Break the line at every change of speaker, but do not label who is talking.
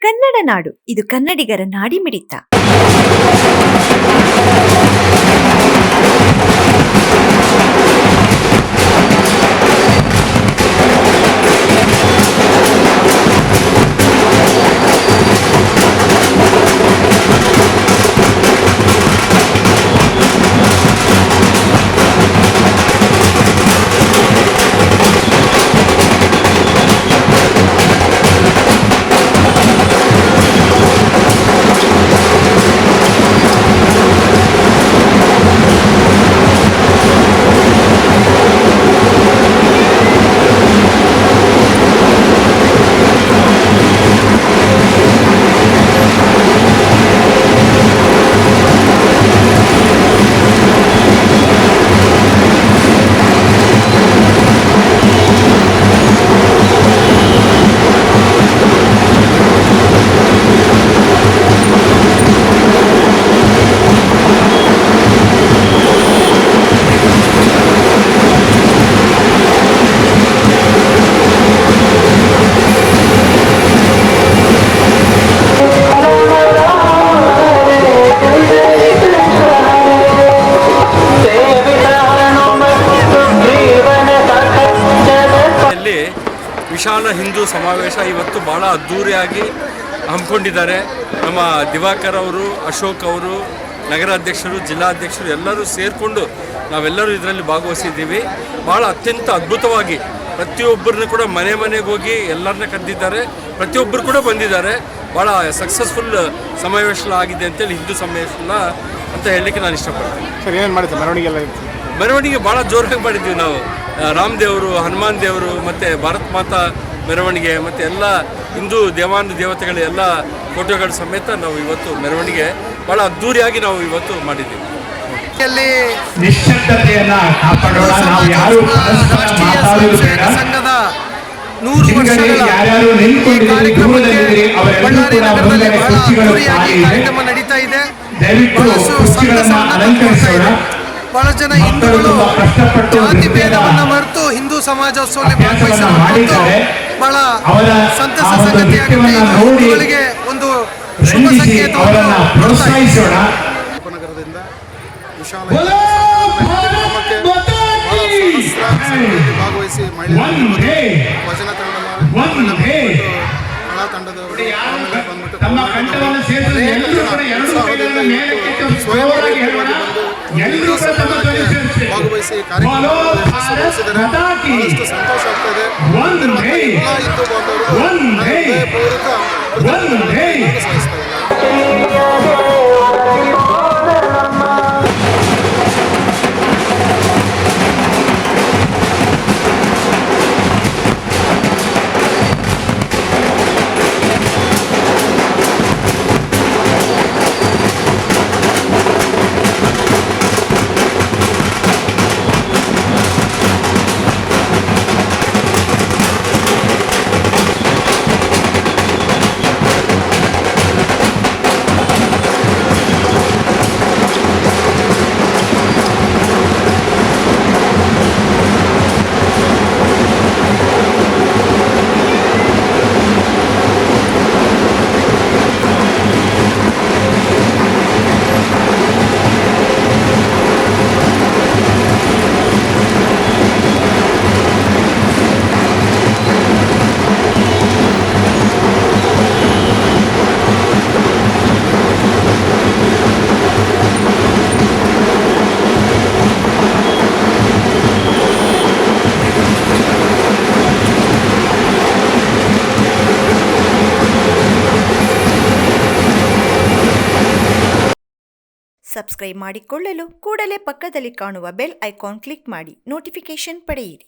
ಕನ್ನಡ ನಾಡು, ಇದು ಕನ್ನಡಿಗರ ನಾಡಿಮಿಡಿತ.
ವಿಶಾಲ ಹಿಂದೂ ಸಮಾವೇಶ ಇವತ್ತು ಭಾಳ ಅದ್ಧೂರಿಯಾಗಿ ಹಮ್ಮಿಕೊಂಡಿದ್ದಾರೆ. ನಮ್ಮ ದಿವಾಕರ್ ಅವರು, ಅಶೋಕ್ ಅವರು, ನಗರಾಧ್ಯಕ್ಷರು, ಜಿಲ್ಲಾಧ್ಯಕ್ಷರು ಎಲ್ಲರೂ ಸೇರಿಕೊಂಡು ನಾವೆಲ್ಲರೂ ಇದರಲ್ಲಿ ಭಾಗವಹಿಸಿದ್ದೀವಿ. ಭಾಳ ಅತ್ಯಂತ ಅದ್ಭುತವಾಗಿ ಪ್ರತಿಯೊಬ್ಬರನ್ನ ಕೂಡ ಮನೆಗೆ ಹೋಗಿ ಎಲ್ಲರನ್ನ ಕರೆದಿದ್ದಾರೆ. ಪ್ರತಿಯೊಬ್ಬರು ಕೂಡ ಬಂದಿದ್ದಾರೆ. ಭಾಳ ಸಕ್ಸಸ್ಫುಲ್ ಸಮಾವೇಶ ಆಗಿದೆ ಅಂತೇಳಿ ಹಿಂದೂ ಸಮಾವೇಶ ಅಂತ ಹೇಳಲಿಕ್ಕೆ ನಾನು ಇಷ್ಟಪಡ್ತೀನಿ.
ಸರ್, ಏನೇನು ಮಾಡಿದ್ದೆ
ಮೆರವಣಿಗೆ ಭಾಳ ಜೋರಾಗಿ ಮಾಡಿದ್ದೀವಿ ನಾವು. ರಾಮ್ ದೇವರು, ಹನುಮಾನ್ ದೇವರು ಮತ್ತು ಭಾರತ್ ಮಾತಾ ಮೆರವಣಿಗೆ ಮತ್ತು ಎಲ್ಲ ಹಿಂದೂ ದೇವತೆಗಳ ಎಲ್ಲ ಫೋಟೋಗಳ ಸಮೇತ ನಾವು ಇವತ್ತು ಮೆರವಣಿಗೆ ಭಾಳ ಅದ್ಧೂರಿಯಾಗಿ ನಾವು ಇವತ್ತು ಮಾಡಿದ್ದೀವಿ.
ನಿಶ್ಶಬ್ದತೆಯನ್ನ ಕಾಪಾಡೋಣ. ನಾವು ಯಾರು ಮಾತಾಡೋದು ಬೇಡ. ಸಂಘದ 100 ವರ್ಷಗಳ ಕಾರ್ಯಕ್ರಮ ನಡೀತಾ ಇದೆ. ಬಹಳಷ್ಟು ಅಲಂಕರಿಸೋಣ. ಬಹಳ ಜನ ಹಿಂದೂಗಳು ಜಾತಿ ಭೇದವನ್ನು ಮರೆತು ಹಿಂದೂ ಸಮಾಜೋತ್ಸವದಲ್ಲಿ ಭಾಗವಹಿಸಿದ್ದಾರೆ. ಬಹಳ ಸಂತಸ ಸಂಗತಿಯಾಗಿದೆ. ಹಿಂದೂಗಳಿಗೆ ಒಂದು ಶುಭ ಸಂಕೇತವನ್ನು ಪ್ರೋತ್ಸಾಹಿಸೋಣ.
ಉಪನಗರದಿಂದ ವಿಶಾಲ ಭಾಗವಹಿಸಿ ವಚನ ತಂಡದವರು ಭಾಗವಹಿಸಿ ಕಾರ್ಯಕ್ರಮ ಯಶಸ್ವಿಗೊಳಿಸಿದರೆ ಬಹಳಷ್ಟು ಸಂತೋಷ ಆಗ್ತದೆ. ಎಲ್ಲ ಹಿಂದೂ ಬಾಂಧವರು ಪೂರ್ವಕ ಸಲ್ಲಿಸ್ತಾರೆ.
ಸಬ್ಸ್ಕ್ರೈಬ್ ಮಾಡಿಕೊಳ್ಳಲು ಕೂಡಲೇ ಪಕ್ಕದಲ್ಲಿ ಕಾಣುವ ಬೆಲ್ ಐಕಾನ್ ಕ್ಲಿಕ್ ಮಾಡಿ ನೋಟಿಫಿಕೇಶನ್ ಪಡೆಯಿರಿ.